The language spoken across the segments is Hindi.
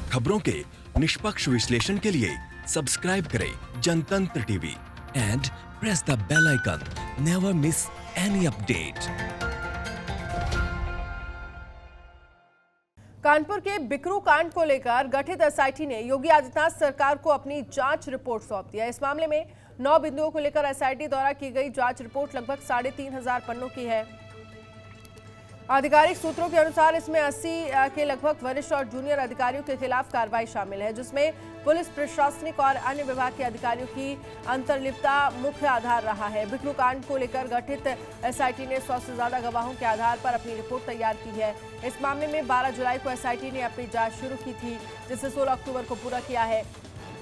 खबरों के निष्पक्ष विश्लेषण के लिए सब्सक्राइब करें Jantantra TV and press the bell icon. Never miss any update. Kanpur के बिकरू कांड को लेकर गठित एसआईटी ने योगी आदित्यनाथ सरकार को अपनी जांच रिपोर्ट सौंप दिया। इस मामले में 9 बिंदुओं को लेकर एसआईटी द्वारा की गई जांच रिपोर्ट लगभग 3,500 पन्नों की है। आधिकारिक सूत्रों के अनुसार इसमें 80 के लगभग वरिष्ठ और जूनियर अधिकारियों के खिलाफ कार्रवाई शामिल है, जिसमें पुलिस, प्रशासनिक और अन्य विभाग के अधिकारियों की अंतर्लिप्तता मुख्य आधार रहा है। बिकरू कांड को लेकर गठित एसआईटी ने 100 से ज्यादा गवाहों के आधार पर अपनी रिपोर्ट तैयार की है। इस मामले में 12 जुलाई को एसआईटी ने अपनी जांच शुरू की थी, जिसे 16 अक्टूबर को पूरा किया है।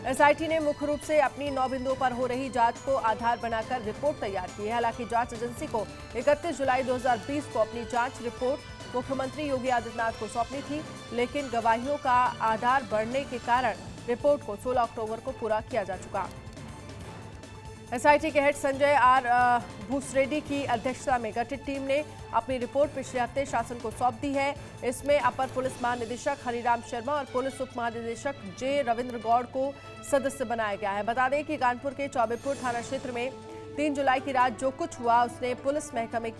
एसआईटी ने मुख्य रूप से अपनी 9 बिंदुओं पर हो रही जांच को आधार बनाकर रिपोर्ट तैयार की है। हालांकि जांच एजेंसी को 31 जुलाई 2020 को अपनी जांच रिपोर्ट मुख्यमंत्री योगी आदित्यनाथ को सौंपनी थी, लेकिन गवाहियों का आधार बढ़ने के कारण रिपोर्ट को 16 अक्टूबर को पूरा किया जा चुका। एसआईटी के हेड संजय आर भूसरेड्डी की अध्यक्षता में गठित टीम ने अपनी रिपोर्ट पिछले हफ्ते शासन को सौंप दी है। इसमें अपर पुलिस महानिदेशक हरिराम शर्मा और पुलिस उप महानिदेशक जे रविंद्र गौड़ को सदस्य बनाया गया है। बता दें कि कानपुर के चौबेपुर थाना क्षेत्र में 3 जुलाई की रात जो कुछ हुआ उसने पुलिस महकमे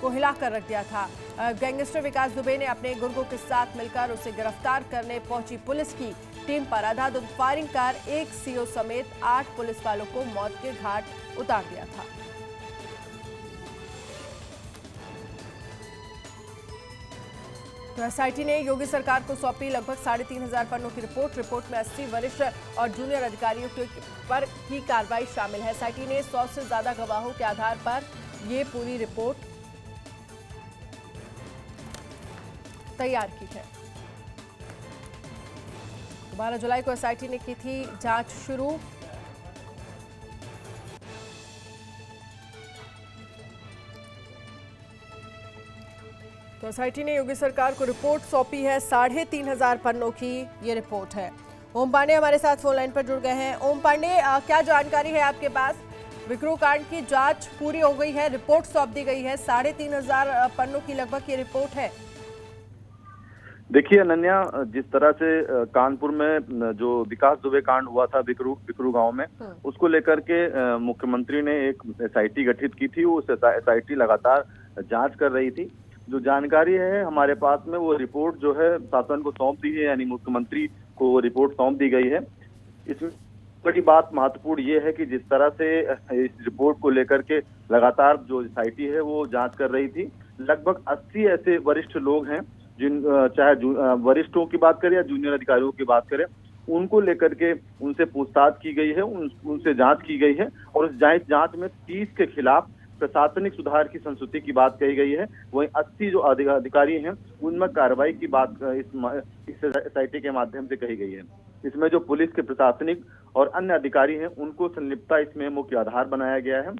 को हिलाकर रख दिया था। गैंगस्टर विकास दुबे ने अपने गुर्गों के साथ मिलकर उसे गिरफ्तार करने पहुंची पुलिस की टीम पर अंधाधुंध फायरिंग कर एक सीओ समेत 8 पुलिस वालों को मौत के घाट उतार दिया था। तो एसआईटी ने योगी सरकार को सौंपी लगभग 3,500 पन्नों की रिपोर्ट में 80 वरिष्ठ और जूनियर अधिकारियों पर की कार्रवाई शामिल है। एसआईटी ने 100 से ज्यादा गवाहों के आधार पर ये पूरी रिपोर्ट तैयार की है। 12 जुलाई को एसआईटी ने की थी जांच शुरू। तो एसआईटी ने योगी सरकार को रिपोर्ट सौंपी है। 3,500 पन्नों की ये रिपोर्ट है। ओम पांडे हमारे साथ फोन लाइन पर जुड़ गए हैं। ओम पांडे, क्या जानकारी है आपके पास? बिकरू कांड की जांच पूरी हो गई है, रिपोर्ट सौंप दी गई है, 3,500 पन्नों की लगभग ये रिपोर्ट है। देखिए अनन्या, जिस तरह से कानपुर में जो विकास दुबे कांड हुआ था बिकरू गांव में, उसको लेकर के मुख्यमंत्री ने एक एसआईटी गठित की थी। उस एसआईटी लगातार जांच कर रही थी। जो जानकारी है हमारे पास में, वो रिपोर्ट जो है शासन को सौंप दी है, यानी मुख्यमंत्री को वो रिपोर्ट सौंप दी गई है। इसमें बड़ी बात महत्वपूर्ण ये है कि जिस तरह से इस रिपोर्ट को लेकर के लगातार जो एसआईटी है वो जांच कर रही थी, लगभग 80 ऐसे वरिष्ठ लोग हैं जिन चाहे वरिष्ठों की बात करें या जूनियर अधिकारियों की बात करें, उनको लेकर के उनसे पूछताछ की गई है, उनसे जांच की गई है। और उस जांच में 30 के खिलाफ प्रशासनिक सुधार की संस्तुति की बात कही गई है। वहीं 80 जो अधिकारी हैं उनमें कार्रवाई की बात इस एसआईटी के माध्यम से कही गई है। इसमें जो पुलिस के प्रशासनिक और अन्य अधिकारी हैं उनको संलिप्तता इसमें मुख्य आधार बनाया गया है।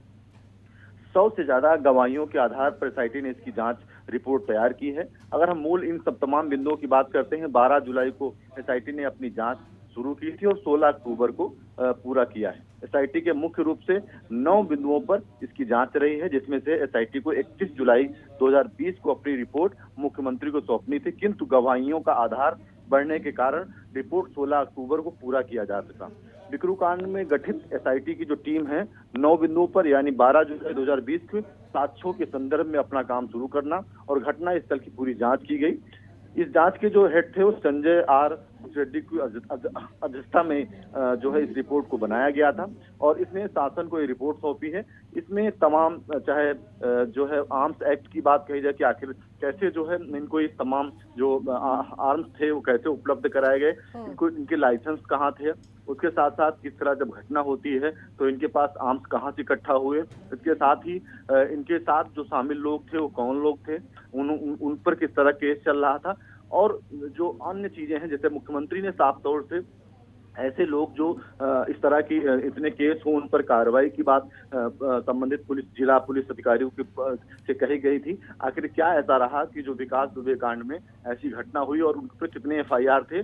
100 से ज्यादा गवाहियों के आधार पर एसआईटी ने इसकी जांच रिपोर्ट तैयार की है। अगर हम मूल इन सब तमाम बिंदुओं की बात करते हैं, 12 जुलाई को एसआईटी ने अपनी जांच शुरू की थी और 16 अक्टूबर को पूरा किया है। एसआईटी के मुख्य रूप से 9 बिंदुओं पर इसकी जांच रही है, जिसमें से एसआईटी को 31 जुलाई 2020 को अपनी रिपोर्ट मुख्यमंत्री को सौंपनी थी, किंतु गवाहियों का आधार बढ़ने के कारण रिपोर्ट 16 अक्टूबर को पूरा किया जा सका। बिकरू कांड में गठित एसआईटी की जो टीम है, 9 बिंदुओं पर यानी 12 जुलाई 2020 के साक्ष्यों के संदर्भ में अपना काम शुरू करना और घटना स्थल की पूरी जांच की गई। इस जांच के जो हेड थे वो संजय आर भूसरेड्डी की अध्यक्षता में जो है इस रिपोर्ट को बनाया गया था और इसने शासन को ये रिपोर्ट सौंपी है। इसमें तमाम चाहे जो है आर्म्स एक्ट की बात कही जाए कि आखिर कैसे जो है इनको ये तमाम जो आर्म्स थे वो कैसे उपलब्ध कराए गए, इनको इनके लाइसेंस कहाँ थे, उसके साथ साथ किस तरह जब घटना होती है तो इनके पास आर्म्स कहाँ से इकट्ठा हुए, इसके साथ ही इनके साथ जो शामिल लोग थे वो कौन लोग थे, उन पर किस तरह केस चल रहा था और जो अन्य चीजें हैं, जैसे मुख्यमंत्री ने साफ तौर से ऐसे लोग जो इस तरह की इतने केस हो उन पर कार्रवाई की बात संबंधित जिला पुलिस अधिकारियों से कही गई थी। आखिर क्या ऐसा रहा कि जो विकास दुबे कांड में ऐसी घटना हुई और उन पर कितने एफआईआर थे,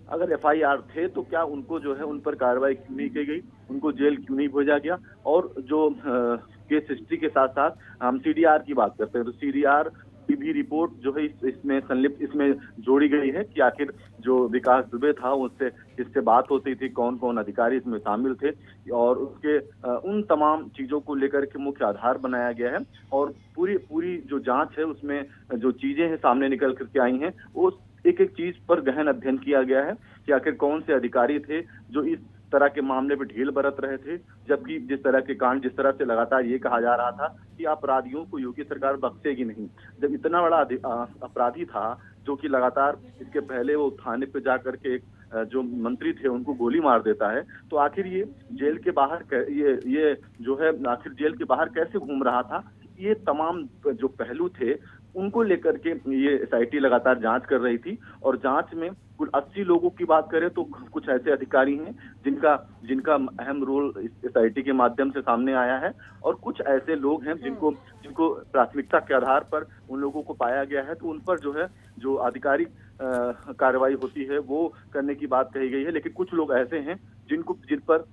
अगर एफआईआर थे तो क्या उनको जो है उन पर कार्रवाई क्यों नहीं की गई, उनको जेल क्यों नहीं भेजा गया। और जो केस हिस्ट्री के साथ साथ हम सीडीआर की बात करते हैं तो सीडीआर भी रिपोर्ट जो है इसमें संलिप्त इसमें जोड़ी गई है कि आखिर जो विकास दुबे था उससे किससे बात होती थी, कौन कौन अधिकारी इसमें शामिल थे, और उसके उन तमाम चीजों को लेकर के मुख्य आधार बनाया गया है। और पूरी पूरी जो जांच है उसमें जो चीजें हैं सामने निकल करके आई हैं, वो एक एक चीज पर गहन अध्ययन किया गया है कि आखिर कौन से अधिकारी थे जो इस तरह के मामले में ढील बरत रहे थे, जबकि जिस तरह के कांड, जिस तरह से लगातार ये कहा जा रहा था कि अपराधियों को योगी सरकार बख्शेगी नहीं, जब इतना बड़ा अपराधी था जो कि लगातार इसके पहले वो थाने पे जा करके एक जो मंत्री थे उनको गोली मार देता है, तो आखिर ये जेल के बाहर ये जो है आखिर जेल के बाहर कैसे घूम रहा था, ये तमाम जो पहलू थे उनको लेकर के ये एसआईटी लगातार जांच कर रही थी। और जांच में कुल 80 लोगों की बात करें तो कुछ ऐसे अधिकारी हैं जिनका अहम रोल इस एसआईटी के माध्यम से सामने आया है, और कुछ ऐसे लोग हैं जिनको प्राथमिकता के आधार पर उन लोगों को पाया गया है, तो उन पर जो है जो आधिकारिक कार्रवाई होती है वो करने की बात कही गई है। लेकिन कुछ लोग ऐसे हैं जिन पर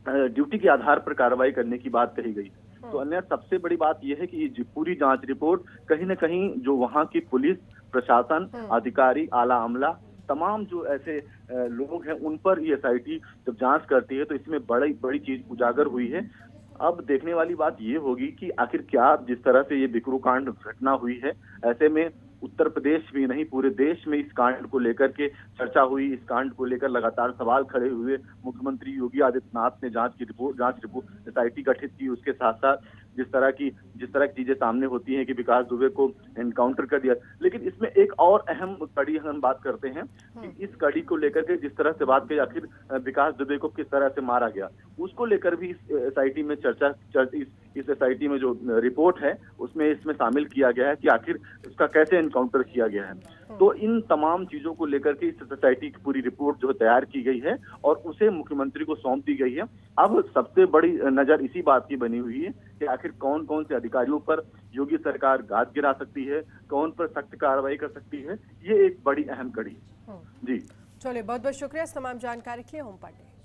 ड्यूटी के आधार पर कार्रवाई करने की बात कही गई। तो अन्य सबसे बड़ी बात यह है कि ये पूरी जांच रिपोर्ट कहीं न कहीं जो वहां की पुलिस प्रशासन, अधिकारी, आला अमला, तमाम जो ऐसे लोग हैं उन पर ये एसआईटी जब जांच करती है तो इसमें बड़ी चीज उजागर हुई है। अब देखने वाली बात ये होगी कि आखिर क्या जिस तरह से ये बिकरू कांड घटना हुई है, ऐसे में उत्तर प्रदेश भी नहीं पूरे देश में इस कांड को लेकर के चर्चा हुई, इस कांड को लेकर लगातार सवाल खड़े हुए। मुख्यमंत्री योगी आदित्यनाथ ने जांच रिपोर्ट एसआईटी गठित की, उसके साथ साथ जिस तरह की चीजें सामने होती हैं कि विकास दुबे को एनकाउंटर कर दिया। लेकिन इसमें एक और अहम कड़ी हम बात करते हैं कि इस कड़ी को लेकर के जिस तरह से बात की आखिर विकास दुबे को किस तरह से मारा गया, उसको लेकर भी इस एसआईटी में इस एसआईटी में जो रिपोर्ट है इसमें शामिल किया गया है कि आखिर उसका कैसे एनकाउंटर किया गया है। तो इन तमाम चीजों को लेकर के इस सोसाइटी की पूरी रिपोर्ट जो तैयार की गई है और उसे मुख्यमंत्री को सौंप दी गई है। अब सबसे बड़ी नजर इसी बात की बनी हुई है कि आखिर कौन कौन से अधिकारियों पर योगी सरकार गाज गिरा सकती है, कौन पर सख्त कार्रवाई कर सकती है, ये एक बड़ी अहम कड़ी है। जी चलिए, बहुत बहुत शुक्रिया इस तमाम जानकारी के लिए ओम पांडे।